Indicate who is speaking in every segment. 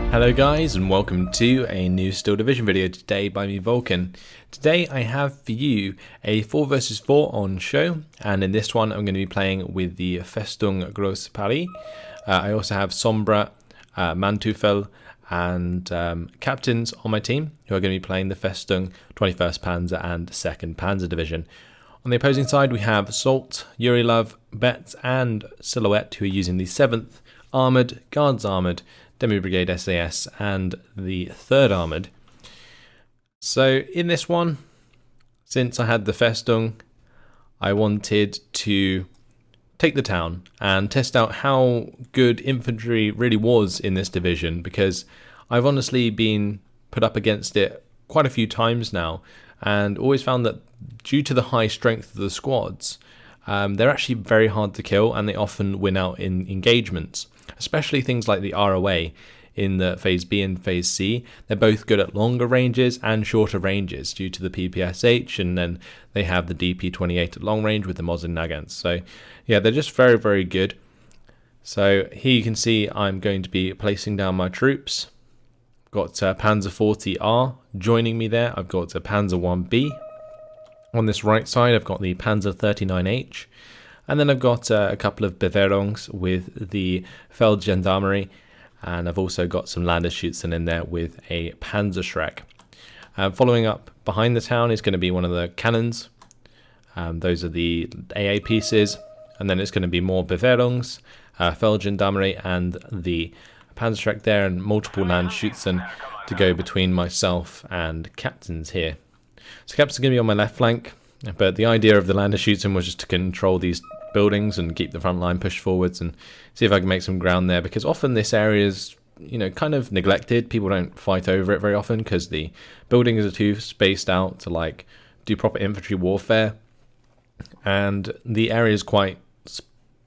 Speaker 1: Hello guys, and welcome to a new Steel Division video today by me, Vulcan. Today I have for you a 4 vs 4 on Cheux, and in this one I'm going to be playing with the Festung Grosse Paris. I also have Sombra, Manteuffel and captains on my team who are going to be playing the Festung, 21st Panzer and 2nd Panzer Division. On the opposing side we have Salt, Yurilov, Betz and Silhouette, who are using the 7th Armoured, Guards Armoured, Demi Brigade SAS and the 3rd Armoured. So in this one, since I had the Festung, I wanted to take the town and test out how good infantry really was in this division, because I've honestly been put up against it quite a few times now and always found that due to the high strength of the squads, they're actually very hard to kill and they often win out in engagements. Especially things like the ROA in the Phase B and Phase C. They're both good at longer ranges and shorter ranges due to the PPSH, and then they have the DP28 at long range with the Mosin Nagants. So yeah, they're just very, very good. So here you can see I'm going to be placing down my troops. I've got Panzer 40R joining me there. I've got Panzer 1B. On this right side I've got the Panzer 39H. And then I've got a couple of Bewährungs with the Feldgendarmerie, and I've also got some Landesschützen in there with a Panzerschreck. Following up behind the town is going to be one of the cannons. Those are the AA pieces, and then it's going to be more Bewährungs, Feldgendarmerie and the Panzerschreck there, and multiple Landesschützen to go between myself and captains here. So captains are going to be on my left flank, but the idea of the Landesschützen was just to control these buildings and keep the front line pushed forwards and see if I can make some ground there, because often this area is, you know, kind of neglected. People don't fight over it very often because the buildings are too spaced out to like do proper infantry warfare, and the area is quite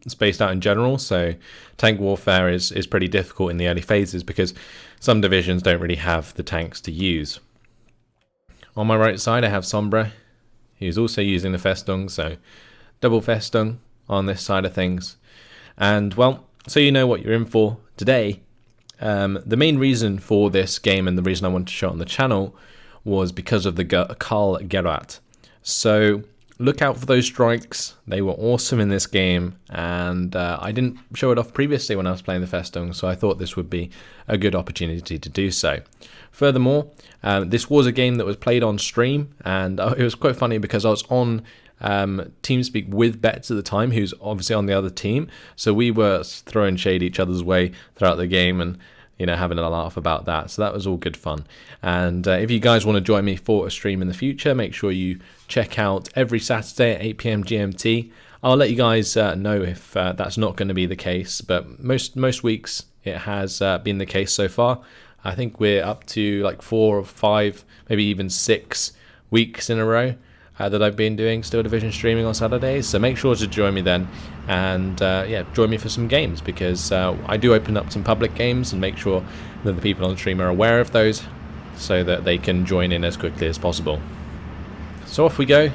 Speaker 1: spaced out in general, so tank warfare is pretty difficult in the early phases because some divisions don't really have the tanks to use. On my right side I have Sombra, who's also using the Festung, so double Festung on this side of things. And well, so you know what you're in for today. The main reason for this game and the reason I wanted to show it on the channel was because of the Karl-Gerät. So look out for those strikes. They were awesome in this game, and I didn't show it off previously when I was playing the Festung, so I thought this would be a good opportunity to do so. Furthermore, this was a game that was played on stream, and it was quite funny because I was on TeamSpeak with Betz at the time, who's obviously on the other team, so we were throwing shade each other's way throughout the game and, you know, having a laugh about that. So that was all good fun. And if you guys want to join me for a stream in the future, make sure you check out every Saturday at 8 PM GMT. I'll let you guys know if that's not going to be the case, but most weeks it has been the case so far. I think we're up to like 4 or 5, maybe even 6 weeks in a row that I've been doing Steel Division streaming on Saturdays. So make sure to join me then, and yeah, join me for some games, because I do open up some public games and make sure that the people on the stream are aware of those so that they can join in as quickly as possible. So off we go.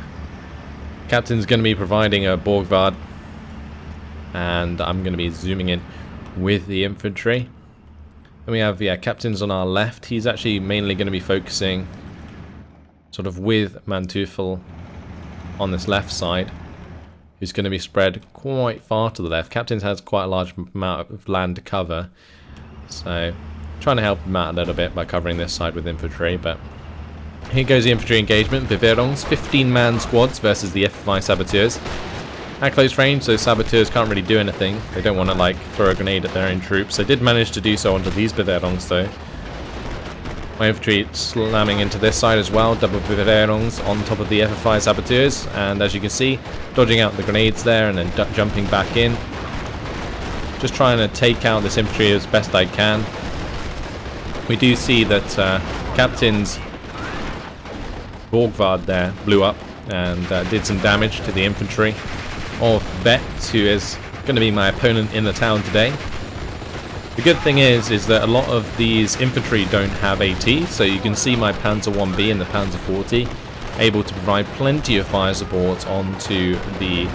Speaker 1: Captain's going to be providing a Borgward, and I'm going to be zooming in with the infantry. And we have, yeah, captains on our left. He's actually mainly going to be focusing sort of with Manteuffel on this left side, who's going to be spread quite far to the left. Captains has quite a large amount of land to cover, so trying to help him out a little bit by covering this side with infantry. But here goes the infantry engagement. Bewährungs, 15-man squads versus the FFI saboteurs. At close range, those saboteurs can't really do anything. They don't want to like throw a grenade at their own troops. They did manage to do so onto these Bewährungs though. My infantry slamming into this side as well, double Bewährungs on top of the FFI saboteurs, and as you can see, dodging out the grenades there and then jumping back in. Just trying to take out this infantry as best I can. We do see that Captain's Borgward there blew up and did some damage to the infantry of Betz, who is going to be my opponent in the town today. The good thing is that a lot of these infantry don't have AT, so you can see my Panzer 1B and the Panzer 40 able to provide plenty of fire support onto the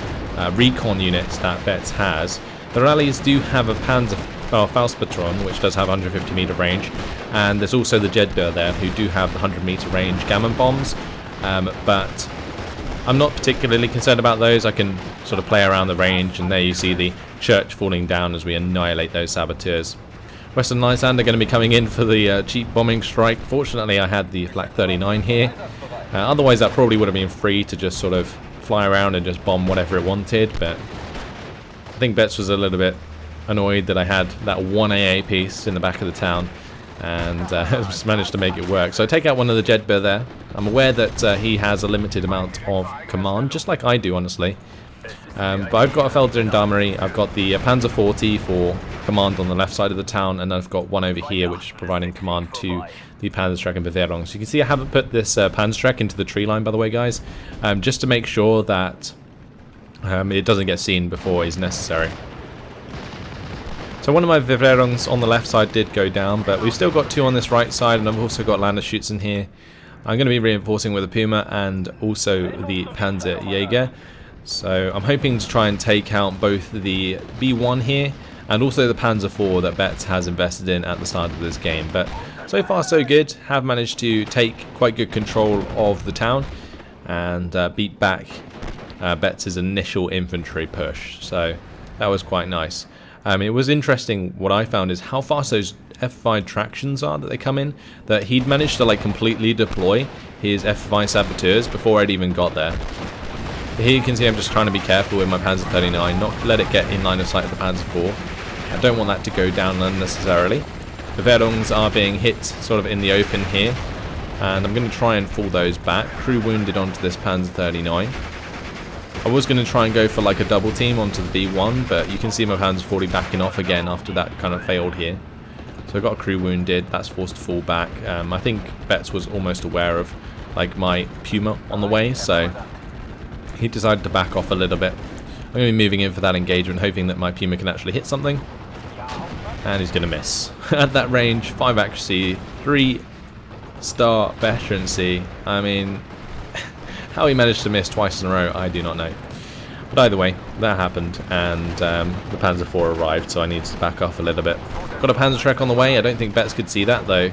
Speaker 1: recon units that Betz has. The rallies do have a Panzer Faustpatron, which does have 150 meter range, and there's also the Jedburgh there, who do have the 100 meter range gammon bombs, but I'm not particularly concerned about those. I can sort of play around the range, and there you see the church falling down as we annihilate those saboteurs. Western Lysander are going to be coming in for the cheap bombing strike. Fortunately, I had the Flak 39 here. Otherwise, that probably would have been free to just sort of fly around and just bomb whatever it wanted, but I think Betts was a little bit annoyed that I had that one AA piece in the back of the town, and just managed to make it work. So I take out one of the Jedburgh there. I'm aware that he has a limited amount of command, just like I do, honestly. But I've got a Feldgendarmerie, I've got the Panzer 40 for command on the left side of the town, and I've got one over here which is providing command to the Panzerstreck and Bevierung. So you can see I haven't put this Panzerstreck into the tree line, by the way, guys, just to make sure that it doesn't get seen before it's necessary. So one of my Bevierungs on the left side did go down, but we've still got two on this right side, and I've also got Landeschützen here. I'm going to be reinforcing with a Puma and also the Panzerjäger. So I'm hoping to try and take out both the B1 here and also the Panzer IV that Betts has invested in at the start of this game. But so far so good. Have managed to take quite good control of the town and beat back Betts' initial infantry push. So that was quite nice. It was interesting. What I found is how fast those F5 tractions are that they come in. That he'd managed to like completely deploy his F5 saboteurs before I'd even got there. Here you can see I'm just trying to be careful with my Panzer 39, not let it get in line of sight of the Panzer IV. I don't want that to go down unnecessarily. The Bevierungs are being hit sort of in the open here, and I'm going to try and fall those back. Crew wounded onto this Panzer 39. I was going to try and go for like a double team onto the B1, but you can see my Panzer 40 backing off again after that kind of failed here. So I got a crew wounded, that's forced to fall back. I think Betts was almost aware of like my Puma on the way, so he decided to back off a little bit. I'm going to be moving in for that engagement, hoping that my Puma can actually hit something. And he's going to miss. At that range, 5 accuracy, 3-star veterancy. I mean, how he managed to miss twice in a row, I do not know. But either way, that happened, and the Panzer IV arrived, so I needed to back off a little bit. Got a Panzerschreck on the way. I don't think Betts could see that, though.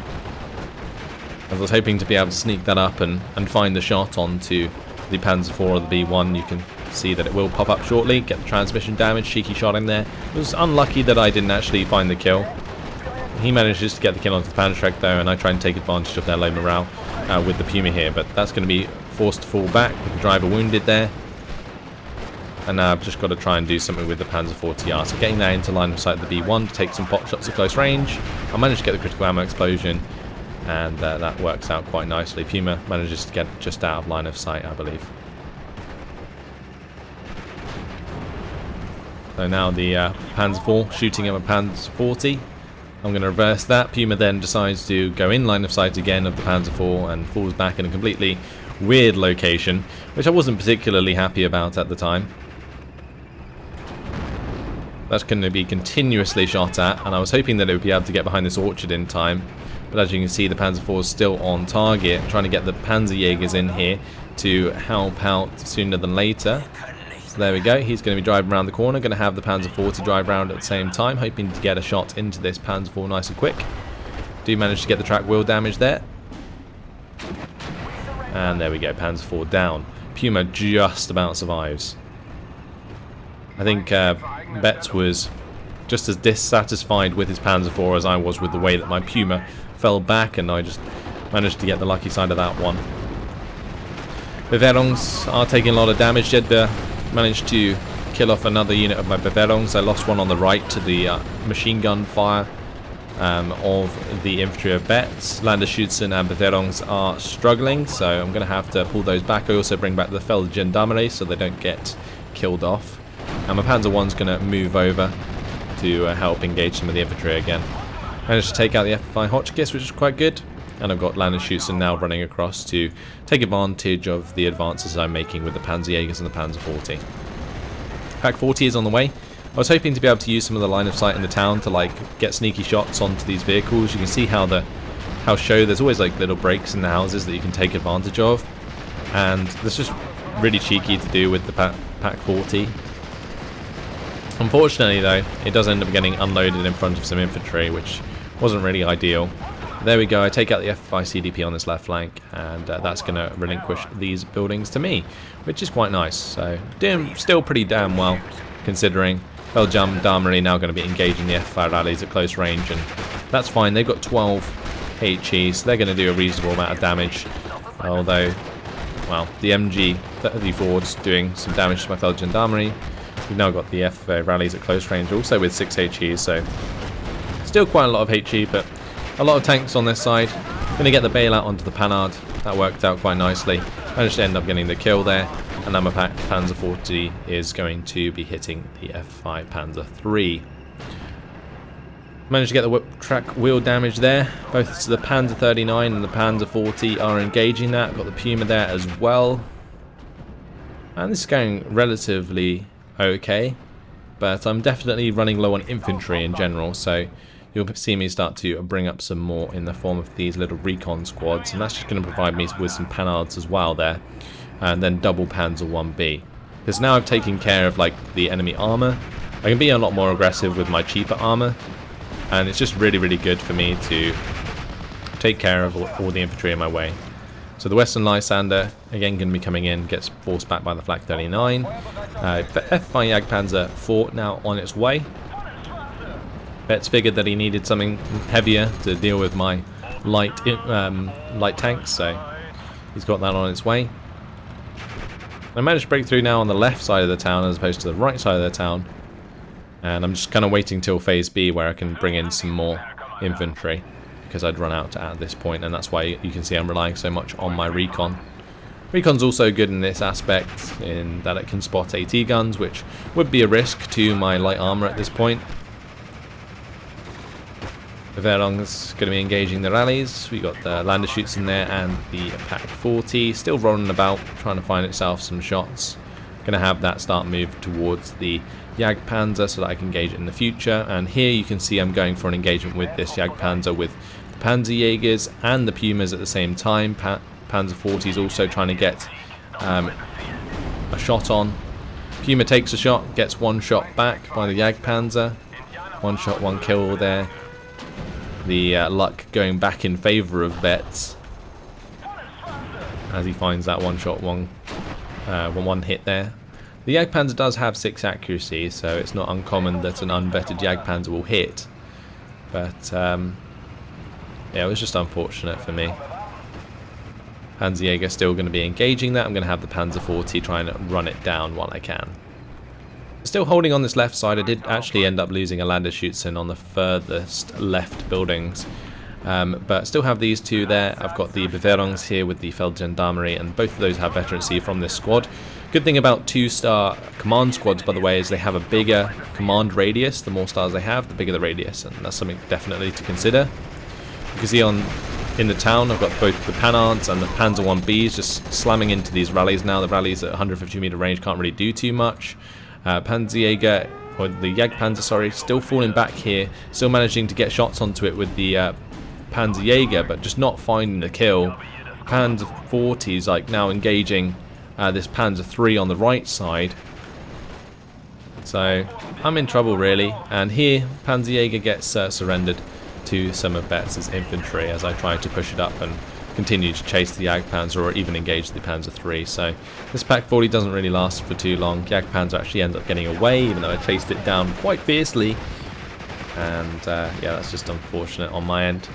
Speaker 1: I was hoping to be able to sneak that up and find the shot onto the Panzer IV or the B1. You can see that it will pop up shortly, get the transmission damage, cheeky shot in there. It was unlucky that I didn't actually find the kill. He manages to get the kill onto the Panzerschreck though, and I try and take advantage of their low morale with the Puma here, but that's going to be forced to fall back with the driver wounded there. And now I've just got to try and do something with the Panzer IV TR. So getting that into line of sight of the B1 to take some pot shots at close range. I managed to get the critical ammo explosion, and that works out quite nicely. Puma manages to get just out of line of sight, I believe. So now the Panzer IV shooting at a Panzer 40. I'm going to reverse that. Puma then decides to go in line of sight again of the Panzer IV and falls back in a completely weird location, which I wasn't particularly happy about at the time. That's going to be continuously shot at, and I was hoping that it would be able to get behind this orchard in time. But as you can see, the Panzer IV is still on target, trying to get the Panzerjägers in here to help out sooner than later. So there we go, he's going to be driving around the corner, going to have the Panzer IV to drive around at the same time, hoping to get a shot into this Panzer IV nice and quick. Do manage to get the track wheel damage there. And there we go, Panzer IV down. Puma just about survives. I think Betts was just as dissatisfied with his Panzer IV as I was with the way that my Puma fell back, and I just managed to get the lucky side of that one. Bevierungs are taking a lot of damage. Jedburgh managed to kill off another unit of my Bevierungs. I lost one on the right to the machine gun fire of the infantry of Betts. Landeschützen and Bevierungs are struggling, so I'm going to have to pull those back. I also bring back the Feldgendarmerie so they don't get killed off. And my Panzer I's going to move over to help engage some of the infantry again. Managed to take out the F5 Hotchkiss, which is quite good. And I've got Landeschützen now running across to take advantage of the advances I'm making with the Panzerjägers and the Panzer 40. Pack 40 is on the way. I was hoping to be able to use some of the line of sight in the town to like get sneaky shots onto these vehicles. You can see how Cheux, there's always like little breaks in the houses that you can take advantage of. And that's just really cheeky to do with the Pack 40. Unfortunately though, it does end up getting unloaded in front of some infantry, which wasn't really ideal. There we go, I take out the F5 CDP on this left flank, and that's going to relinquish these buildings to me, which is quite nice. So doing still pretty damn well, considering VulcanHDGaming now going to be engaging the F5 rallies at close range, and that's fine. They've got 12 HE, so they're going to do a reasonable amount of damage, although, well, the MG-34's doing some damage to my VulcanHDGaming. We've now got the F5 rallies at close range, also with 6 HE, so still quite a lot of HE, but a lot of tanks on this side. Going to get the bailout onto the Panhard. That worked out quite nicely. Managed to end up getting the kill there. And now my Panzer 40 is going to be hitting the F5 Panzer 3. Managed to get the whip track wheel damage there. Both the Panzer 39 and the Panzer 40 are engaging that. Got the Puma there as well. And this is going relatively okay. But I'm definitely running low on infantry in general, so you'll see me start to bring up some more in the form of these little recon squads, and that's just going to provide me with some Panhards as well there, and then double Panzer 1B. Because now I've taken care of like the enemy armor, I can be a lot more aggressive with my cheaper armor, and it's just really, really good for me to take care of all the infantry in my way. So the Western Lysander, again, going to be coming in, gets forced back by the Flak 39. The F5 Jagdpanzer 4 now on its way. Betts figured that he needed something heavier to deal with my light tanks, so he's got that on its way. I managed to break through now on the left side of the town as opposed to the right side of the town. And I'm just kind of waiting till phase B where I can bring in some more infantry, because I'd run out at this point, and that's why you can see I'm relying so much on my recon. Recon's also good in this aspect, in that it can spot AT guns, which would be a risk to my light armor at this point. The Verlong's going to be engaging the rallies. We got the Landerschutzen in there and the Pak 40 still rolling about, trying to find itself some shots. Going to have that start move towards the Jagdpanzer so that I can engage it in the future. And here you can see I'm going for an engagement with this Jagdpanzer with the Panzerjägers and the Pumas at the same time. Panzer 40 is also trying to get a shot on. Puma takes a shot, gets one shot back by the Jagdpanzer. One shot, one kill there. The luck going back in favour of Betts as he finds that one shot, one hit there. The Jagdpanzer does have 6 accuracy, so it's not uncommon that an unvetted Jagdpanzer will hit. But yeah, it was just unfortunate for me. Panzerjäger still going to be engaging that. I'm going to have the Panzer 40 trying to run it down while I can. Still holding on this left side. I did actually end up losing a Landerschutzen on the furthest left buildings, but still have these two there. I've got the Beveraungs here with the VulcanHDGaming, and both of those have veterancy from this squad. Good thing about 2-star command squads, by the way, is they have a bigger command radius. The more stars they have, the bigger the radius, and that's something definitely to consider. You can see in the town, I've got both the Panhards and the Panzer 1Bs just slamming into these rallies now. The rallies at 150 meter range can't really do too much. Panzerjäger, or the Jagdpanzer, sorry, still falling back here, still managing to get shots onto it with the Panzerjäger, but just not finding the kill. Panzer 40 is like now engaging this Panzer 3 on the right side, so I'm in trouble really. And here Panzerjäger gets surrendered to some of Betts' infantry as I try to push it up and continue to chase the Jagdpanzer or even engage the Panzer 3. So this Pak 40 doesn't really last for too long. Jagdpanzer actually ends up getting away, even though I chased it down quite fiercely. And yeah, that's just unfortunate on my end.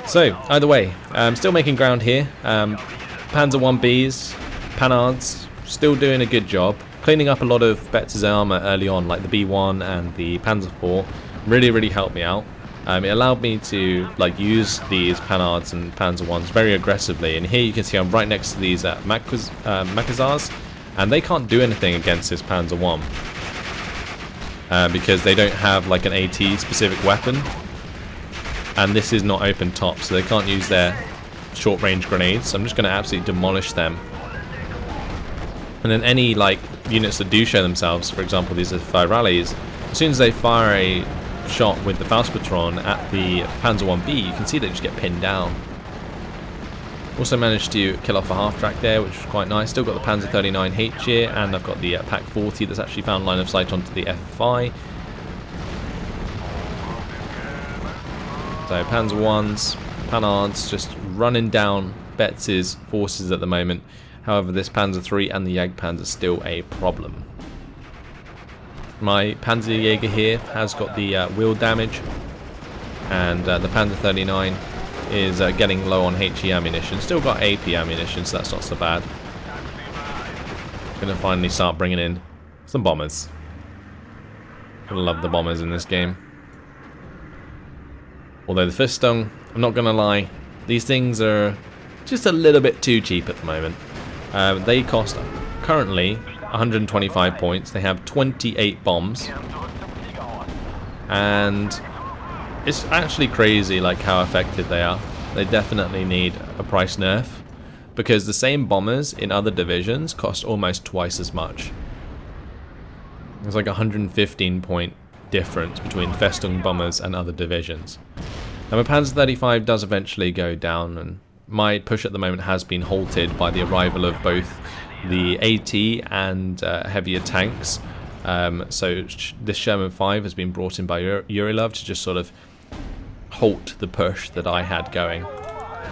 Speaker 1: So either way, I'm still making ground here. Panzer 1Bs, Panhards, still doing a good job. Cleaning up a lot of Betts' armor early on, like the B1 and the Panzer 4, really helped me out. It allowed me to use these Panhards and Panzer 1s very aggressively, and here you can see I'm right next to these Makazars, and they can't do anything against this Panzer 1 because they don't have like an AT specific weapon, and this is not open top, so they can't use their short range grenades. So I'm just going to absolutely demolish them. And then any units that do show themselves, for example these are 5 rallies, as soon as they fire a shot with the Faustpatron at the Panzer 1B, you can see they just get pinned down. Also managed to kill off a half track there, which was quite nice. Still got the Panzer 39H here, and I've got the Pak 40 that's actually found line of sight onto the FFI. So Panzer 1s, Panhards just running down Betz' forces at the moment. However, this Panzer 3 and the Jagdpanzer are still a problem. My Panzerjäger here has got the wheel damage, and the Panzer 39 is getting low on HE ammunition. Still got AP ammunition, so that's not so bad. Gonna finally start bringing in some bombers. I love the bombers in this game. Although the Festung, I'm not gonna lie, these things are just a little bit too cheap at the moment. They cost currently 125 points. They have 28 bombs, and it's actually crazy like how effective they are. They definitely need a price nerf, because the same bombers in other divisions cost almost twice as much. There's like a 115 point difference between Festung bombers and other divisions. Now my Panzer 35 does eventually go down, and my push at the moment has been halted by the arrival of both the AT and heavier tanks. So this Sherman 5 has been brought in by Urilov to just sort of halt the push that I had going.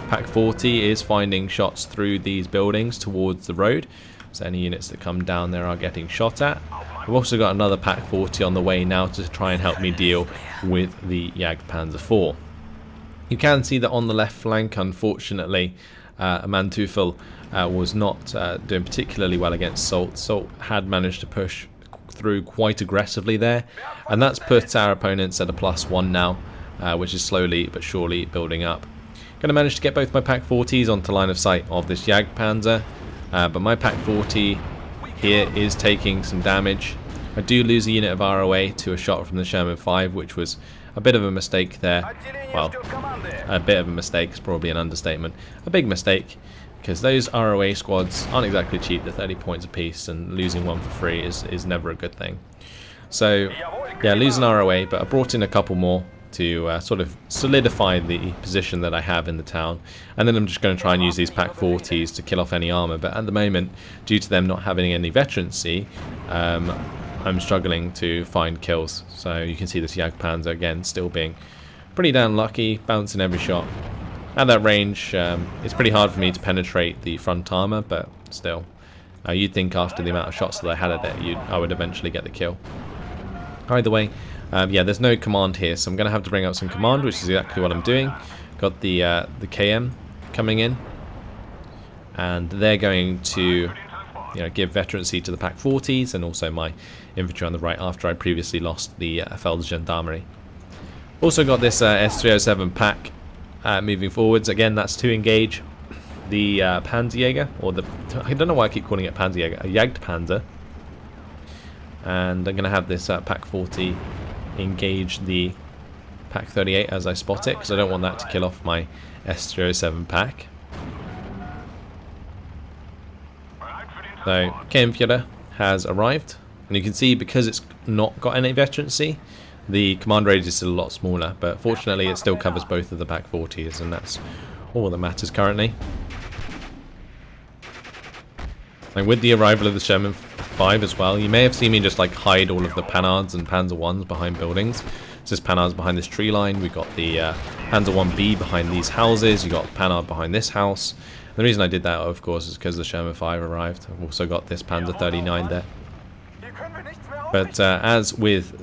Speaker 1: Pak 40 is finding shots through these buildings towards the road, so any units that come down there are getting shot at. I've also got another Pak 40 on the way now to try and help me deal with the Jagdpanzer 4. You can see that on the left flank, unfortunately, Manteuffel was not doing particularly well against Solt. Solt had managed to push through quite aggressively there, and that's put our opponents at a +1 now, which is slowly but surely building up. Going to manage to get both my Pak 40s onto line of sight of this Jagdpanzer, but my Pak 40 here is taking some damage. I do lose a unit of ROA to a shot from the Sherman 5, which was a bit of a mistake there. Well, a bit of a mistake is probably an understatement. A big mistake, because those ROA squads aren't exactly cheap. They're 30 points apiece, and losing one for free is never a good thing. So, yeah, losing ROA, but I brought in a couple more to sort of solidify the position that I have in the town. And then I'm just going to try and use these Pak 40s to kill off any armor. But at the moment, due to them not having any veterancy, I'm struggling to find kills. So you can see this Jagdpanzer again still being pretty damn lucky, bouncing every shot. At that range, it's pretty hard for me to penetrate the front armor, but still. You'd think after the amount of shots that I had at it, I would eventually get the kill. Either way, yeah, there's no command here, so I'm going to have to bring out some command, which is exactly what I'm doing. Got the KM coming in, and they're going to give veterancy to the Pak 40s and also my infantry on the right after I previously lost the Feldgendarmerie. Also got this S307 Pak moving forwards. Again, that's to engage the Panzerjäger, or I don't know why I keep calling it Panzerjäger, a Jagdpanzer. And I'm going to have this Pak 40 engage the Pak 38 as I spot it, because I don't want that to kill off my S307 Pak. So, Kampfjäger has arrived, and you can see because it's not got any veterancy, the command radius is still a lot smaller, but fortunately it still covers both of the Pak 40s, and that's all that matters currently. And with the arrival of the Sherman 5 as well, you may have seen me just like hide all of the Panhards and Panzer 1s behind buildings. This is Panhards behind this tree line, we've got the Panzer 1B behind these houses, you've got Panhard behind this house. The reason I did that, of course, is because the Sherman 5 arrived. I've also got this Panzer 39 there. But as with,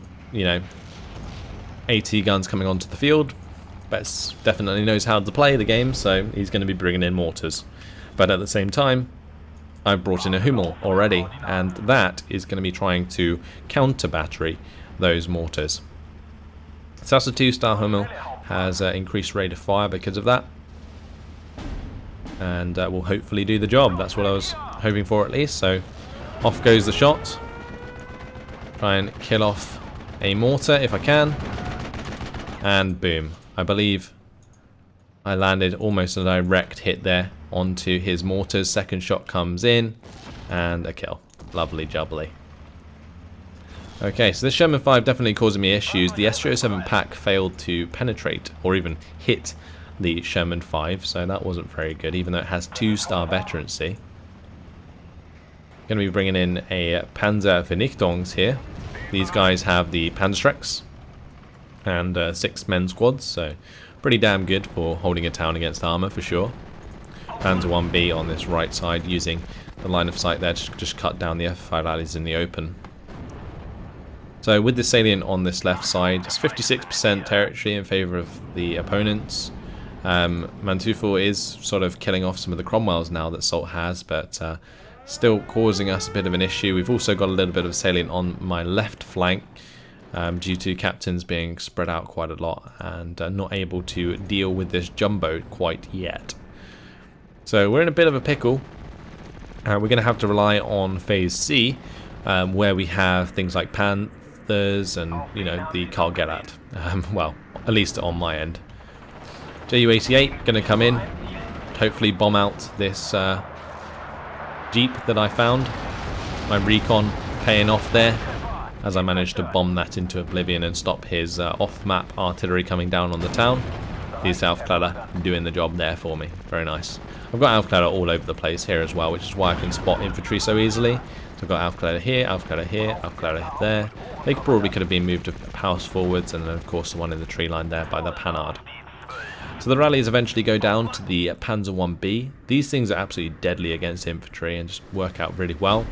Speaker 1: AT guns coming onto the field, Betz definitely knows how to play the game, so he's going to be bringing in mortars. But at the same time, I've brought in a Hummel already, and that is going to be trying to counter-battery those mortars. So that's a 2-star Hummel, has increased rate of fire because of that. And will hopefully do the job. That's what I was hoping for at least. So off goes the shot. Try and kill off a mortar if I can. And boom. I believe I landed almost a direct hit there onto his mortars. Second shot comes in and a kill. Lovely jubbly. Okay, so this Sherman 5 definitely causing me issues. The S307 Pak failed to penetrate or even hit the Sherman 5, so that wasn't very good, even though it has 2-star veterancy. Going to be bringing in a Panzer Vernichtungs here. These guys have the Panzerstrecks and 6-men squads, so pretty damn good for holding a town against armor for sure. Panzer 1B on this right side, using the line of sight there to just cut down the F5 rallies in the open. So with the salient on this left side, it's 56% territory in favour of the opponents. Manteuffel is sort of killing off some of the Cromwells now that Soult has, but still causing us a bit of an issue. We've also got a little bit of salient on my left flank due to captains being spread out quite a lot and not able to deal with this jumbo quite yet. So we're in a bit of a pickle. We're going to have to rely on Phase C, where we have things like Panthers and, you know, the Karl-Gerät. Well, at least on my end. Ju-88 going to come in, hopefully bomb out this Jeep that I found. My recon paying off there, as I managed to bomb that into oblivion and stop his off-map artillery coming down on the town. These Aufkläder doing the job there for me. Very nice. I've got Aufkläder all over the place here as well, which is why I can spot infantry so easily. So I've got Aufkläder here, Aufkläder there. They probably could have been moved a house forwards, and then of course the one in the tree line there by the Panhard. So the rallies eventually go down to the Panzer 1B. These things are absolutely deadly against infantry and just work out really well.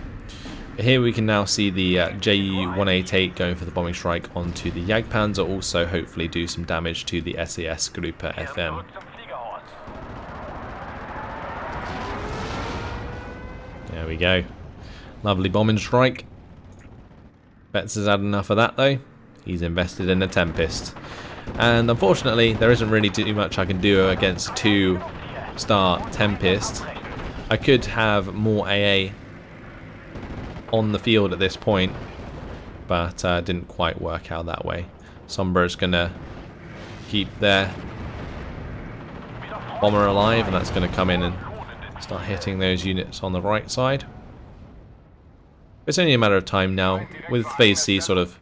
Speaker 1: Here we can now see the Ju-188 going for the bombing strike onto the Jagdpanzer, also hopefully do some damage to the SAS Gruppe FM. There we go. Lovely bombing strike. Betz has had enough of that though. He's invested in a Tempest. And unfortunately, there isn't really too much I can do against a 2-star Tempest. I could have more AA on the field at this point, but didn't quite work out that way. Sombra's going to keep their bomber alive, and that's going to come in and start hitting those units on the right side. It's only a matter of time now, with Phase C sort of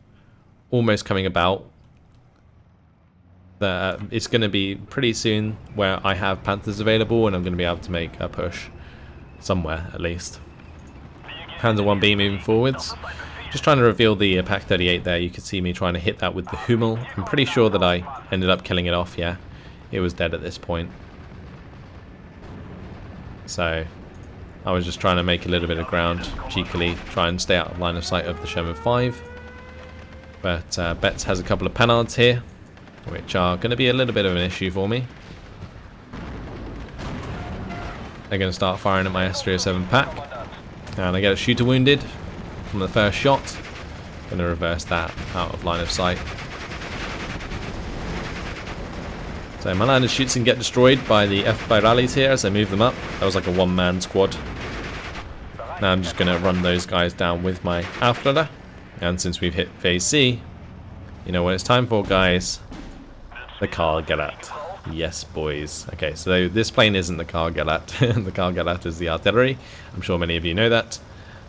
Speaker 1: almost coming about. It's going to be pretty soon where I have Panthers available and I'm going to be able to make a push somewhere at least. Panzer 1B moving forwards. Just trying to reveal the Pak 38 there. You can see me trying to hit that with the Hummel. I'm pretty sure that I ended up killing it off, yeah. It was dead at this point. So I was just trying to make a little bit of ground, cheekily try and stay out of line of sight of the Sherman 5. But Betz has a couple of Panhards here, which are going to be a little bit of an issue for me. They're going to start firing at my S307 Pak, and I get a shooter wounded from the first shot. Going to reverse that out of line of sight. So my landed shoots and get destroyed by the F5 rallies here as I move them up. That was like a one-man squad. Now I'm just going to run those guys down with my Aufkläder. And since we've hit Phase C, you know what it's time for, guys. The Karl-Gerät. Yes, boys. Okay, so this plane isn't the Karl-Gerät. The Karl-Gerät is the artillery. I'm sure many of you know that.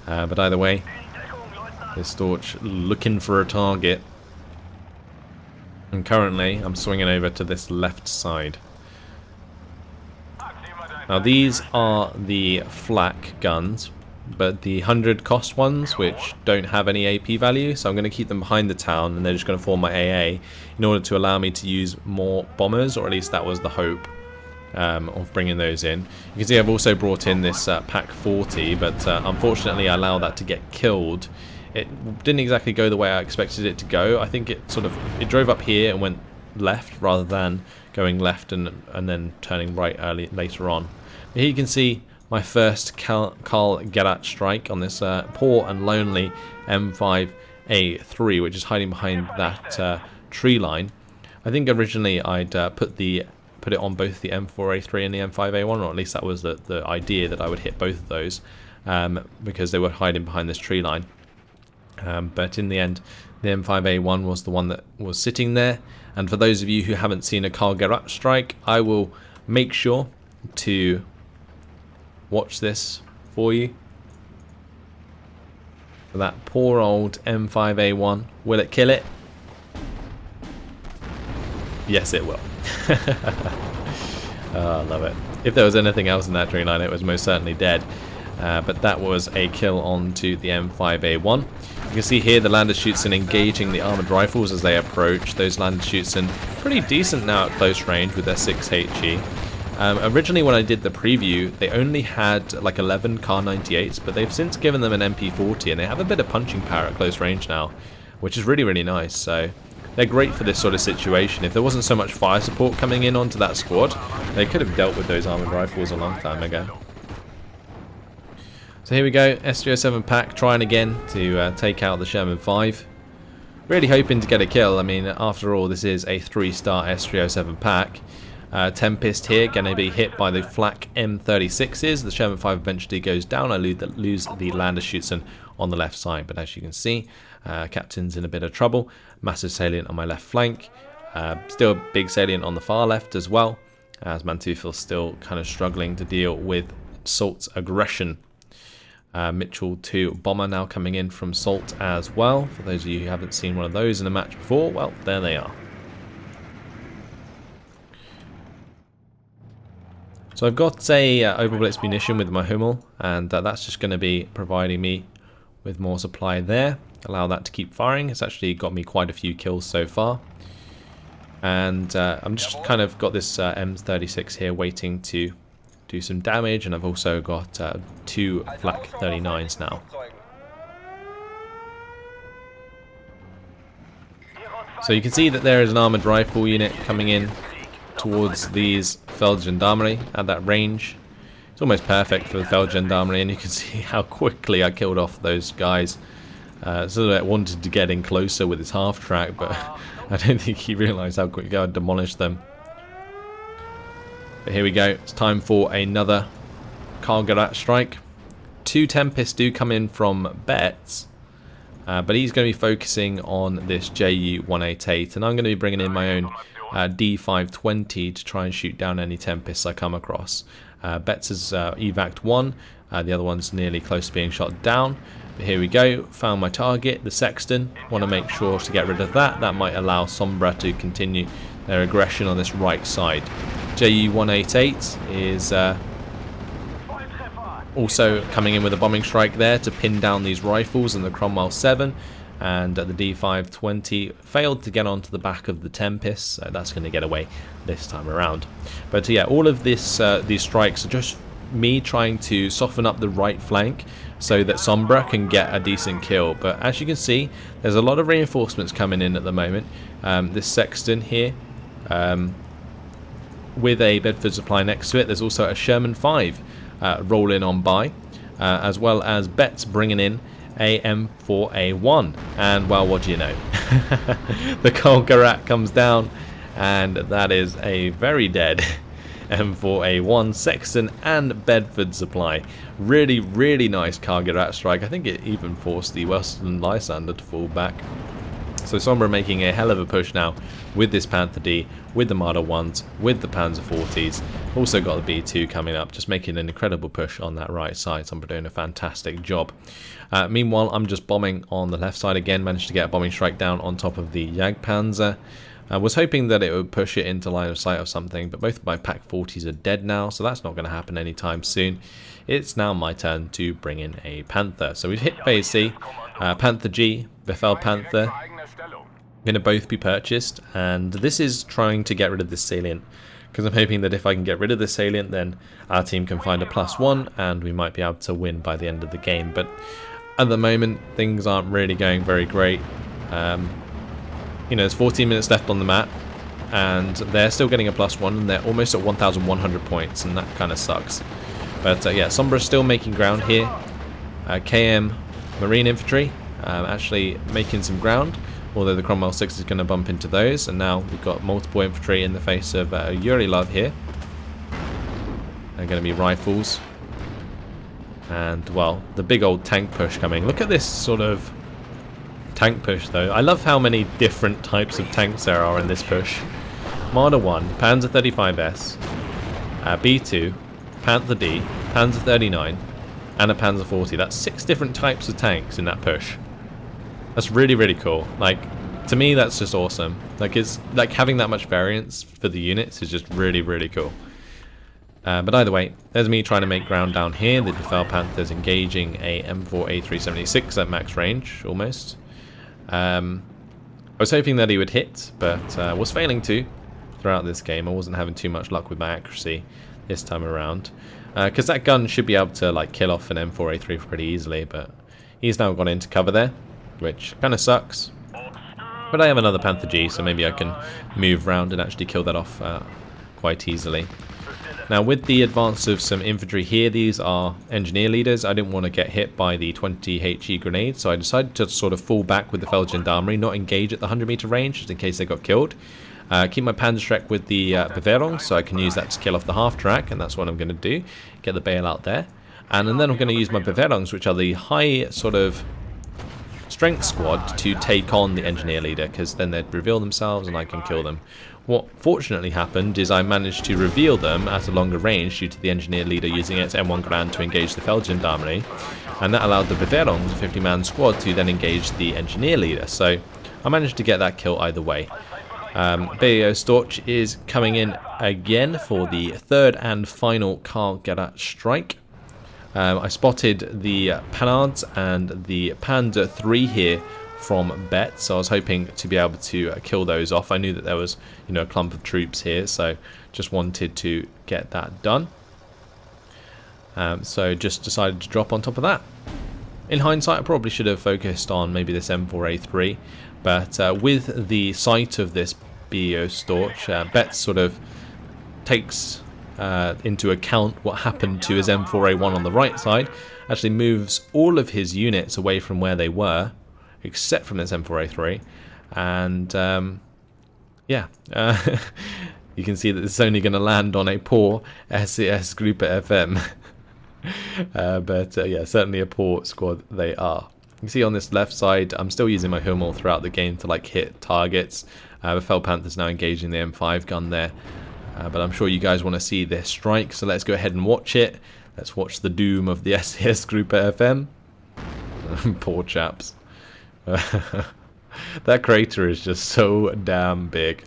Speaker 1: But either way, this Storch looking for a target. And currently, I'm swinging over to this left side. Now, these are the flak guns, but the 100 cost ones, which don't have any AP value, so I'm going to keep them behind the town, and they're just going to form my AA in order to allow me to use more bombers, or at least that was the hope of bringing those in. You can see I've also brought in this Pak 40, but unfortunately I allowed that to get killed. It didn't exactly go the way I expected it to go. I think it it drove up here and went left rather than going left and then turning right later on. But here you can see my first Karl-Gerät strike on this poor and lonely M5A3, which is hiding behind that tree line. I think originally I'd put it on both the M4A3 and the M5A1, or at least that was the idea, that I would hit both of those because they were hiding behind this tree line. But in the end, the M5A1 was the one that was sitting there. And for those of you who haven't seen a Karl-Gerät strike, I will make sure to watch this for you. For that poor old M5A1. Will it kill it? Yes, it will. Oh, I love it. If there was anything else in that tree line, it was most certainly dead. But that was a kill onto the M5A1. You can see here the Landesschützen engaging the armoured rifles as they approach. Those Landesschützen pretty decent now at close range with their 6HE. Originally when I did the preview, they only had like 11 Kar-98s, but they've since given them an MP40 and they have a bit of punching power at close range now, which is really, really nice. So they're great for this sort of situation. If there wasn't so much fire support coming in onto that squad, they could have dealt with those armoured rifles a long time ago. So here we go, S307 pack trying again to take out the Sherman 5. Really hoping to get a kill. I mean, after all, this is a 3-star S307 pack. Tempest here, going to be hit by the flak M36s. The Sherman 5 eventually goes down. I lose the Landesschützen on the left side. But as you can see, Captain's in a bit of trouble. Massive salient on my left flank. Still a big salient on the far left as well, as Manteufel's still kind of struggling to deal with Salt's aggression. Mitchell 2 Bomber now coming in from Salt as well. For those of you who haven't seen one of those in a match before, well, there they are. So I've got a Overblitz munition with my Hummel, and that's just going to be providing me with more supply there. Allow that to keep firing. It's actually got me quite a few kills so far. And I'm just kind of got this M36 here waiting to do some damage, and I've also got 2 flak 39s now. So you can see that there is an armoured rifle unit coming in towards these Feldgendarmerie at that range. It's almost perfect for the Feldgendarmerie, and you can see how quickly I killed off those guys. Silhouette wanted to get in closer with his half-track, but I don't think he realised how quickly I'd demolished them. But here we go, it's time for another Karl-Gerät strike. 2 Tempests do come in from Betts, but he's going to be focusing on this JU-188, and I'm going to be bringing in my own D520 to try and shoot down any Tempests I come across. Betts has evac'd 1, the other one's nearly close to being shot down. But here we go, found my target, the Sexton. Want to make sure to get rid of that. That might allow Sombra to continue their aggression on this right side. JU-188 is also coming in with a bombing strike there to pin down these rifles and the Cromwell 7, and the D520 failed to get onto the back of the Tempest, so that's going to get away this time around. But yeah, all of this these strikes are just me trying to soften up the right flank so that Sombra can get a decent kill. But as you can see, there's a lot of reinforcements coming in at the moment. This Sexton here, with a Bedford supply next to it. There's also a Sherman 5 rolling on by, as well as Betts bringing in a M4A1. And well, what do you know? The Karl-Gerät comes down, and that is a very dead M4A1, Sexton and Bedford supply. Really, really nice Karl-Gerät strike. I think it even forced the Western Lysander to fall back. So Sombra making a hell of a push now with this Panther D, with the Marder 1s, with the Panzer 40s. Also got the B2 coming up, just making an incredible push on that right side. Sombra doing a fantastic job. Meanwhile, I'm just bombing on the left side again. Managed to get a bombing strike down on top of the Jagdpanzer. I was hoping that it would push it into line of sight of something, but both of my Pak 40s are dead now, so that's not going to happen anytime soon. It's now my turn to bring in a Panther. So we've hit phase C, Panther G, Befehl Panther, going to both be purchased, and this is trying to get rid of this salient, because I'm hoping that if I can get rid of this salient, then our team can find a +1, and we might be able to win by the end of the game. But at the moment, things aren't really going very great. You know, there's 14 minutes left on the map, and they're still getting a +1, and they're almost at 1,100 points, and that kind of sucks. But yeah, Sombra's still making ground here. KM Marine Infantry actually making some ground, although the Cromwell 6 is going to bump into those, and now we've got multiple infantry in the face of Yurilov here. They're going to be rifles. And, well, the big old tank push coming. Look at this sort of tank push, though. I love how many different types of tanks there are in this push. Marder 1, Panzer 35S, B2, Panther D, Panzer 39, and a Panzer 40. That's 6 different types of tanks in that push. That's really, really cool. Like, to me, that's just awesome. Like, it's like having that much variance for the units is just really, really cool. But either way, there's me trying to make ground down here. The Befehl Panther's engaging a M4A376 at max range, almost. I was hoping that he would hit, but was failing to throughout this game. I wasn't having too much luck with my accuracy this time around. Because that gun should be able to like kill off an M4A3 pretty easily, but he's now gone into cover there, which kind of sucks. But I have another Panther G, so maybe I can move around and actually kill that off quite easily. Now with the advance of some infantry here, these are engineer leaders. I didn't want to get hit by the 20 HE grenade, so I decided to sort of fall back with the Feldgendarmerie, not engage at the 100-meter range, just in case they got killed. Keep my Panzerschreck with the Bewährung, so I can use that to kill off the half-track, and that's what I'm going to do. Get the bailout there. And then I'm going to use my Bewährungs, which are the high sort of strength squad, to take on the engineer leader, because then they'd reveal themselves and I can kill them. What fortunately happened is I managed to reveal them at a longer range due to the engineer leader using its M1 Grand to engage the Feldgendarmerie, and that allowed the Bewährungs, a 50-man squad, to then engage the engineer leader. So I managed to get that kill either way. BAO Storch is coming in again for the third and final Karl-Gerät strike. I spotted the Panards and the Panzer III here from Bet, so I was hoping to be able to kill those off. I knew that there was, you know, a clump of troops here, so just wanted to get that done. So just decided to drop on top of that. In hindsight, I probably should have focused on maybe this M4A3, but with the sight of this BAO Storch, Bet sort of takes into account what happened to his M4A1 on the right side, actually moves all of his units away from where they were, except from this M4A3, and yeah, you can see that this is only going to land on a poor SES Gruppe FM, but yeah, certainly a poor squad they are. You can see on this left side, I'm still using my Hummel throughout the game to like hit targets. The Befehl Panther's now engaging the M5 gun there, but I'm sure you guys want to see this strike, so let's go ahead and watch it. Let's watch the doom of the SES Gruppe FM. Poor chaps. That crater is just so damn big.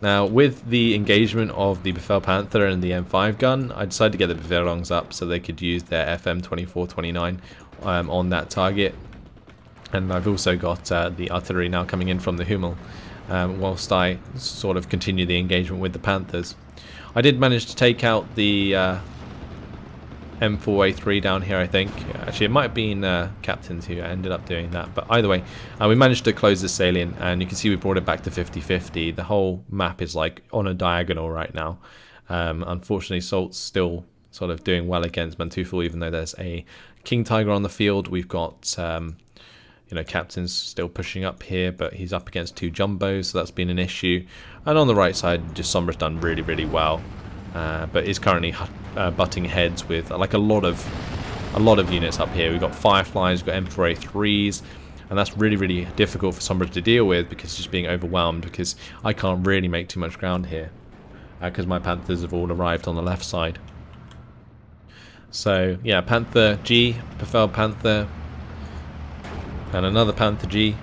Speaker 1: Now with the engagement of the Befehl Panther and the M5 gun, I decided to get the Bewährungs up so they could use their FM 2429 on that target. And I've also got the artillery now coming in from the Hummel, whilst I sort of continue the engagement with the Panthers. I did manage to take out the M4A3 down here, I think. Actually, it might have been captains who ended up doing that, but either way, we managed to close the salient, and you can see we brought it back to 50-50. The whole map is like on a diagonal right now. Unfortunately, Salt's still sort of doing well against Manteuffel, even though there's a King Tiger on the field. We've got you know, captain's still pushing up here, but he's up against two jumbos, so that's been an issue. And on the right side, just Sombra's done really, really well, but is currently butting heads with like a lot of units up here. We've got Fireflies, we've got M4A3s, and that's really, really difficult for Sombra to deal with because he's just being overwhelmed, because I can't really make too much ground here because my Panthers have all arrived on the left side. So yeah, Panther G, Befehl Panther, and another Panther G.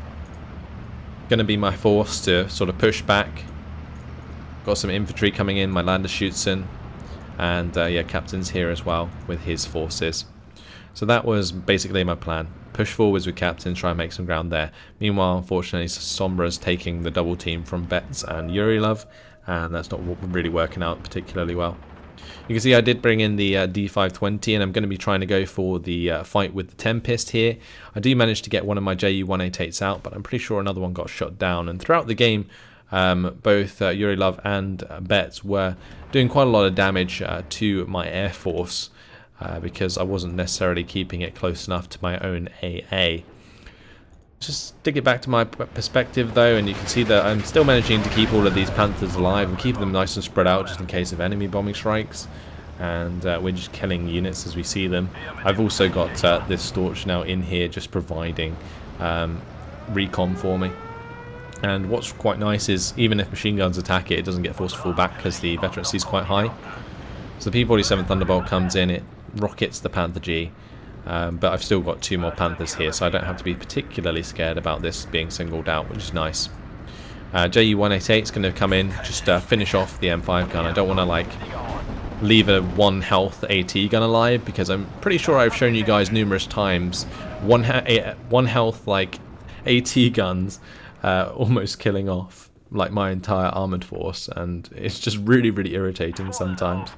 Speaker 1: Going to be my force to sort of push back. Got some infantry coming in, my Landesschützen, and yeah, captain's here as well with his forces. So that was basically my plan. Push forwards with captains, try and make some ground there. Meanwhile, unfortunately, Sombra's taking the double team from Betts and Yurilov, and that's not really working out particularly well. You can see I did bring in the D520, and I'm going to be trying to go for the fight with the Tempest here. I do manage to get one of my Ju-188s out, but I'm pretty sure another one got shot down. And throughout the game, both Yurilov and Betts were doing quite a lot of damage to my Air Force, because I wasn't necessarily keeping it close enough to my own AA. Just stick it back to my perspective though, and you can see that I'm still managing to keep all of these Panthers alive and keep them nice and spread out just in case of enemy bombing strikes, and we're just killing units as we see them. I've also got this Storch now in here just providing recon for me, and what's quite nice is even if machine guns attack it, it doesn't get forced to fall back because the veterancy is quite high. So the P-47 Thunderbolt comes in, it rockets the Panther G. But I've still got two more Panthers here, so I don't have to be particularly scared about this being singled out, which is nice. Ju-188 is going to come in, just finish off the M5 gun. I don't want to like leave a 1 health AT gun alive, because I'm pretty sure I've shown you guys numerous times one health like AT guns almost killing off like my entire armored force, and it's just really irritating sometimes.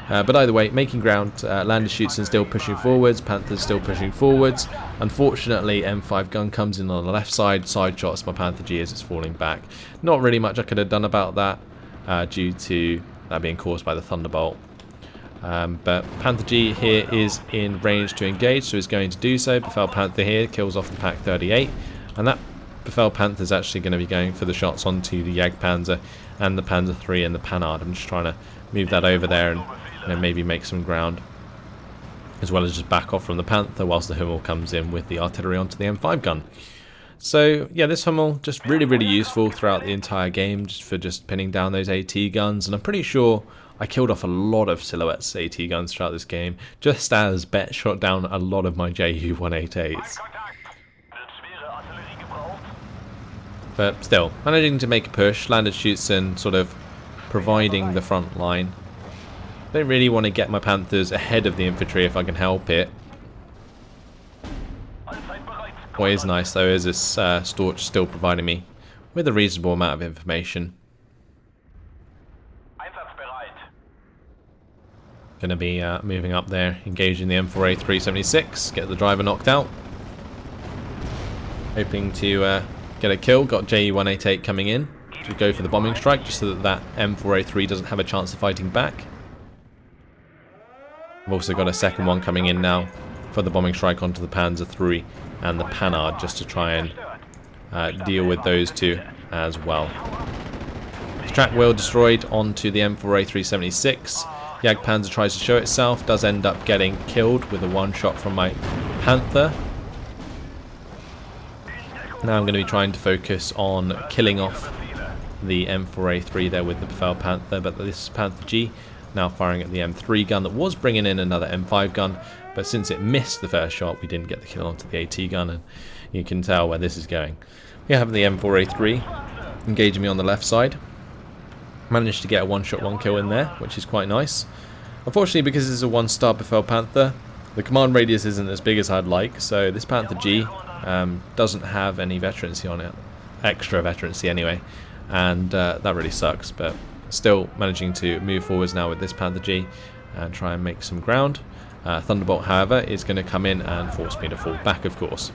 Speaker 1: But either way, making ground. Landers Schutzen still pushing forwards, Panther's still pushing forwards. Unfortunately, M5 gun comes in on the left side, side shots my Panther G as it's falling back. Not really much I could have done about that due to that being caused by the Thunderbolt. But Panther G here is in range to engage, so he's going to do so. Befell Panther here kills off the Pak 38, and that Befell Panther is actually going to be going for the shots onto the Jagdpanzer and the Panzer III and the Panhard. I'm just trying to move that over there and maybe make some ground, as well as just back off from the Panther whilst the Hummel comes in with the artillery onto the M5 gun. So yeah, this Hummel just really useful throughout the entire game, just for pinning down those AT guns, and I'm pretty sure I killed off a lot of Silhouette's AT guns throughout this game, just as Bet shot down a lot of my Ju-188s. But still, managing to make a push, Landers Schutzen sort of providing the front line. Don't really want to get my Panthers ahead of the infantry if I can help it. What is nice though is this Storch still providing me with a reasonable amount of information. Going to be moving up there, engaging the M4A 376, get the driver knocked out. Hoping to get a kill. Got Ju-188 coming in to go for the bombing strike, just so that M4A3 doesn't have a chance of fighting back. I've also got a second one coming in now for the bombing strike onto the Panzer III and the Panhard, just to try and deal with those two as well. Track wheel destroyed onto the M4A 376. Jagdpanzer tries to show itself, does end up getting killed with a one shot from my Panther. Now I'm going to be trying to focus on killing off the M4A3 there with the Befell Panther, but this Panther G now firing at the M3 gun that was bringing in another M5 gun, but since it missed the first shot, we didn't get the kill onto the AT gun, and you can tell where this is going. We have the M4A3 engaging me on the left side. Managed to get a one-shot, one kill in there, which is quite nice. Unfortunately, because this is a one-star Befell Panther, the command radius isn't as big as I'd like, so this Panther G doesn't have any veterancy on it, extra veterancy anyway, and that really sucks, but still managing to move forwards now with this Panther G and try and make some ground. Thunderbolt, however, is going to come in and force me to fall back, of course.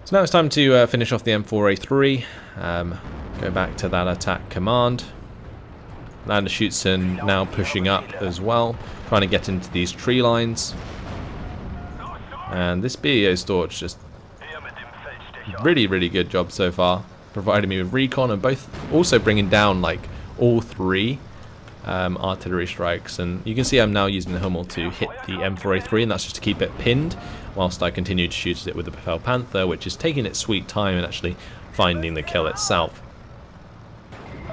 Speaker 1: So now it's time to finish off the M4A3, go back to that attack command. Landers Schutzen now pushing up as well, trying to get into these tree lines. And this BEO Storch just really good job so far, providing me with recon and both also bringing down like all three artillery strikes. And you can see I'm now using the Hummel to hit the M4A3, and that's just to keep it pinned whilst I continue to shoot it with the Befell Panther, which is taking its sweet time and actually finding the kill itself.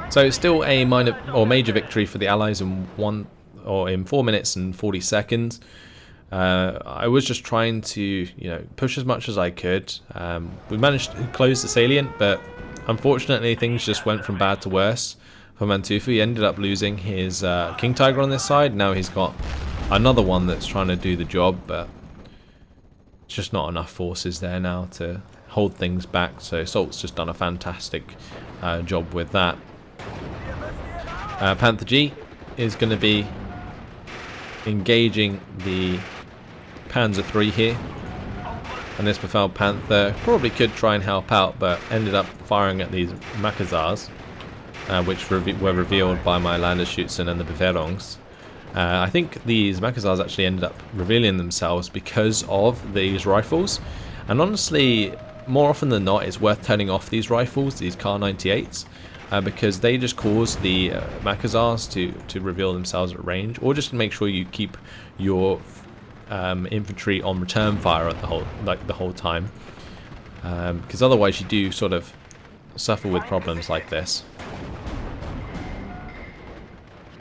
Speaker 1: So it's still a minor or major victory for the Allies in 4 minutes and 40 seconds. I was just trying to, push as much as I could. We managed to close the salient, but unfortunately things just went from bad to worse for Mantufu. He ended up losing his King Tiger on this side. Now he's got another one that's trying to do the job, but it's just not enough forces there now to hold things back. So Salt's just done a fantastic job with that. Panther G is going to be engaging the Panzer III here, and this Befell Panther probably could try and help out, but ended up firing at these Makazars, which were revealed by my Landers Schutzen and the Befehlungs. I think these Makazars actually ended up revealing themselves because of these rifles, and honestly, more often than not, it's worth turning off these rifles, these Kar-98s, because they just cause the Makazars to reveal themselves at range, or just to make sure you keep your infantry on return fire at the whole time, because otherwise you do sort of suffer with problems like this.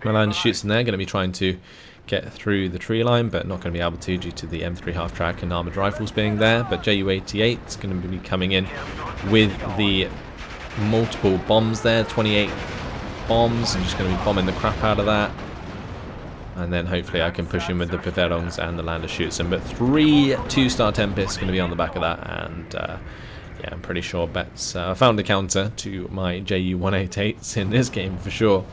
Speaker 1: Landers Schutzen there going to be trying to get through the tree line, but not going to be able to due to the M3 half track and armoured rifles being there. But Ju-88 is going to be coming in with the multiple bombs there, 28 bombs, and just going to be bombing the crap out of that. And then hopefully I can push in with the Beverungs and the Lander Schützen. But 3 2-star Tempests going to be on the back of that. And yeah, I'm pretty sure Betts found a counter to my Ju-188s in this game for sure.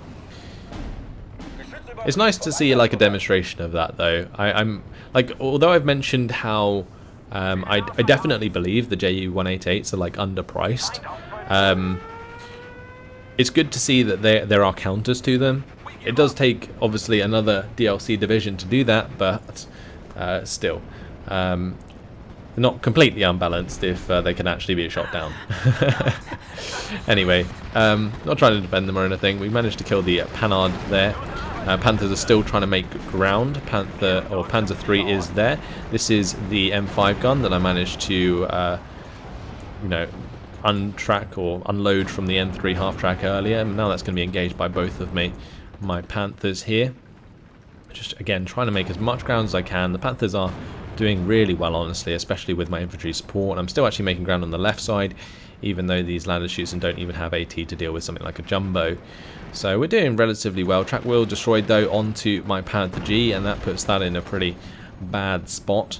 Speaker 1: It's nice to see like a demonstration of that though. I'm like, although I've mentioned how I definitely believe the Ju-188s are like underpriced, it's good to see that there are counters to them. It does take, obviously, another DLC division to do that, but still, not completely unbalanced if they can actually be shot down. Anyway, not trying to defend them or anything. We managed to kill the Panhard there. Panthers are still trying to make ground. Panzer 3 is there. This is the M5 gun that I managed to, you know, untrack or unload from the M3 half track earlier. And now that's going to be engaged by both of my Panthers here. Just again trying to make as much ground as I can. The Panthers are doing really well, honestly, especially with my infantry support. I'm still actually making ground on the left side, even though these Lander Schützen don't even have AT to deal with something like a jumbo. So we're doing relatively well. Track wheel destroyed though onto my Panther G, and that puts that in a pretty bad spot.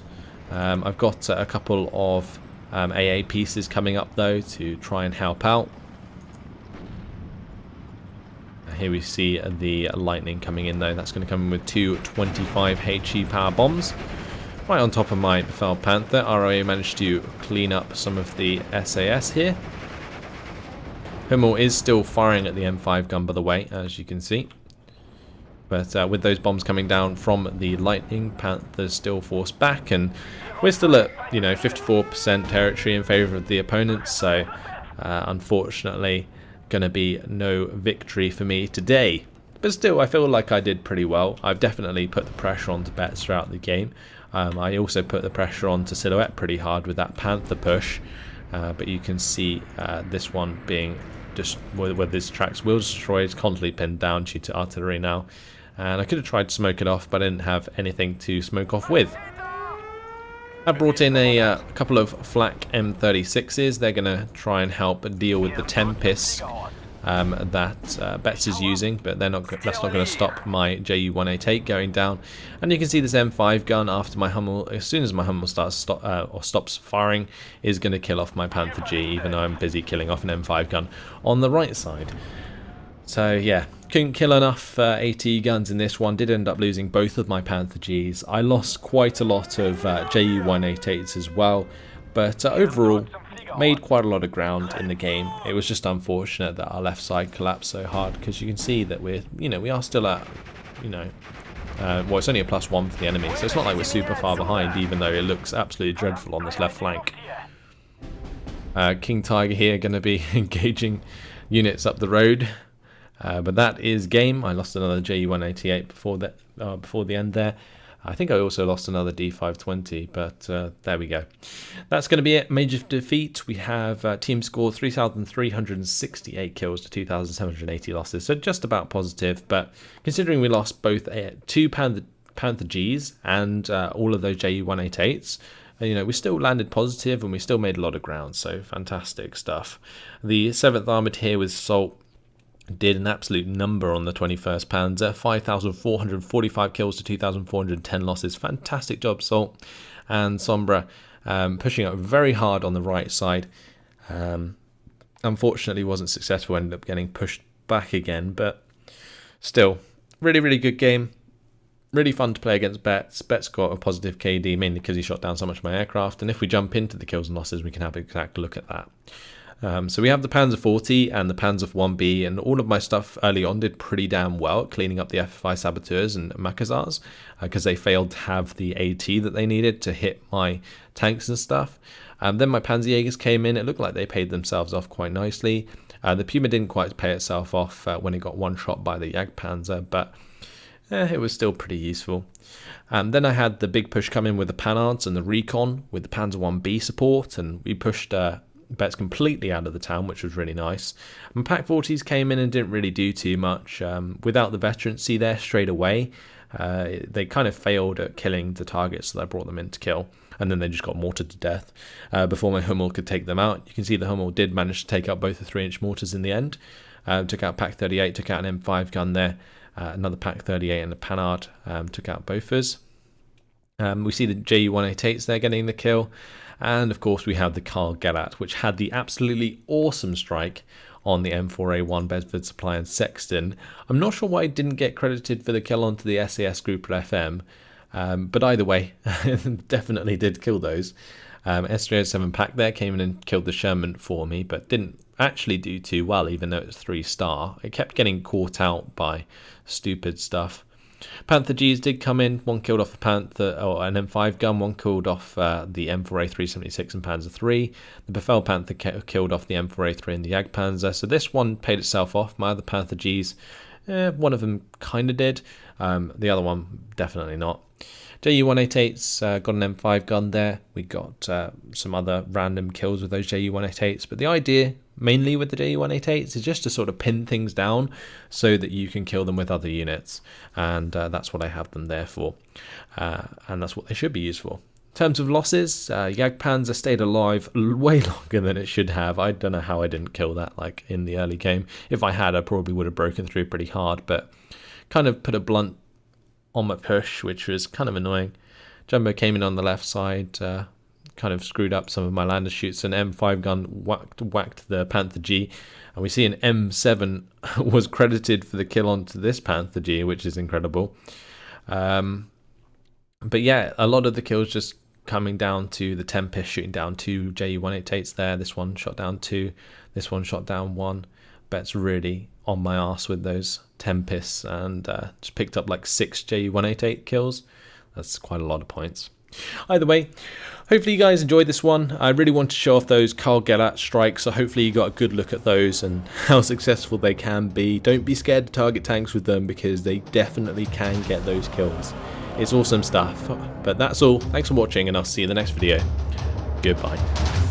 Speaker 1: I've got a couple of AA pieces coming up though to try and help out. Here we see the lightning coming in though. That's going to come in with 2 25 HE power bombs right on top of my Befehl Panther. ROA managed to clean up some of the SAS here. Hummel is still firing at the M5 gun, by the way, as you can see. But with those bombs coming down from the lightning, Panther's still forced back, and we're still at 54% territory in favour of the opponents. So unfortunately, going to be no victory for me today. But still, I feel like I did pretty well. I've definitely put the pressure on to Betts throughout the game. I also put the pressure on to Silhouette pretty hard with that Panther push. But you can see this one being just where this track's wheels destroyed. It's constantly pinned down due to artillery now. And I could have tried to smoke it off, but I didn't have anything to smoke off with. I brought in a couple of flak M36s. They're going to try and help deal with the Tempests that Betts is using, but that's not going to stop my Ju-188 going down. And you can see this M5 gun after my Hummel, as soon as my Hummel stops firing, is going to kill off my Panther G, even though I'm busy killing off an M5 gun on the right side. So yeah, couldn't kill enough AT guns in this one. Did end up losing both of my Panther Gs. I lost quite a lot of Ju-188s as well, but overall made quite a lot of ground in the game. It was just unfortunate that our left side collapsed so hard, because you can see that we are still at, well, it's only a +1 for the enemy, so it's not like we're super far behind, even though it looks absolutely dreadful on this left flank. King Tiger here going to be engaging units up the road. But that is game. I lost another Ju-188 before the end there. I think I also lost another D520, but there we go. That's going to be it. Major defeat. We have team score 3,368 kills to 2,780 losses, so just about positive. But considering we lost both 2 Panther Gs and all of those Ju-188s, we still landed positive and we still made a lot of ground. So fantastic stuff. The 7th Armoured here with Salt did an absolute number on the 21st Panzer, 5,445 kills to 2,410 losses. Fantastic job, Salt. And Sombra pushing up very hard on the right side. Unfortunately wasn't successful, ended up getting pushed back again, but still, really, really good game. Really fun to play against Betts. Betts got a positive KD, mainly because he shot down so much of my aircraft, and if we jump into the kills and losses, we can have an exact look at that. So we have the Panzer 40 and the Panzer 1B, and all of my stuff early on did pretty damn well, cleaning up the FFI saboteurs and Makazars, because they failed to have the AT that they needed to hit my tanks and stuff. Then my Panzerjägers came in. It looked like they paid themselves off quite nicely. The Puma didn't quite pay itself off when it got one shot by the Jagdpanzer, but it was still pretty useful. Then I had the big push come in with the Panhards and the Recon with the Panzer 1B support, and we pushed Betts completely out of the town, which was really nice. And Pack 40s came in and didn't really do too much. Without the veterancy there straight away, they kind of failed at killing the targets that I brought them in to kill, and then they just got mortared to death before my Hummel could take them out. You can see the Hummel did manage to take out both the 3-inch mortars in the end. Took out Pack 38, took out an M5 gun there. Another Pak 38 and a Panhard took out both of us. We see the Ju-188s there getting the kill, and of course we have the Karl-Gerät, which had the absolutely awesome strike on the M4A1 Bedford Supply and Sexton. I'm not sure why it didn't get credited for the kill onto the SAS group at FM, but either way, definitely did kill those. S307 Pak there came in and killed the Sherman for me, but didn't actually do too well, even though it's 3-star. It kept getting caught out by stupid stuff. Panther Gs did come in, one killed off the Panther, or an M5 gun, one killed off the M4A 376 and Panzer 3. The Befehl Panther killed off the M4A3 and the Jagdpanzer, so this one paid itself off. My other Panther Gs, one of them kind of did, the other one definitely not. Ju-188s got an M5 gun there. We got some other random kills with those Ju-188s, but the idea mainly with the Ju-188s is just to sort of pin things down so that you can kill them with other units, and that's what I have them there for, and that's what they should be used for. In terms of losses, Jagdpanzer stayed alive way longer than it should have. I don't know how I didn't kill that like in the early game. If I had, I probably would have broken through pretty hard, but kind of put a blunt on my push, which was kind of annoying. Jumbo came in on the left side, kind of screwed up some of my lander shoots. An M5 gun whacked the Panther G, and we see an M7 was credited for the kill onto this Panther G, which is incredible. But yeah, a lot of the kills just coming down to the Tempest shooting down 2 Ju-188s there. This one shot down 2, this one shot down 1. Bet's really on my arse with those Tempests, and just picked up like 6 Ju-188 kills. That's quite a lot of points. Either way, hopefully you guys enjoyed this one. I really want to show off those Karl-Gerät strikes, so hopefully you got a good look at those and how successful they can be. Don't be scared to target tanks with them, because they definitely can get those kills. It's awesome stuff. But that's all. Thanks for watching, and I'll see you in the next video. Goodbye.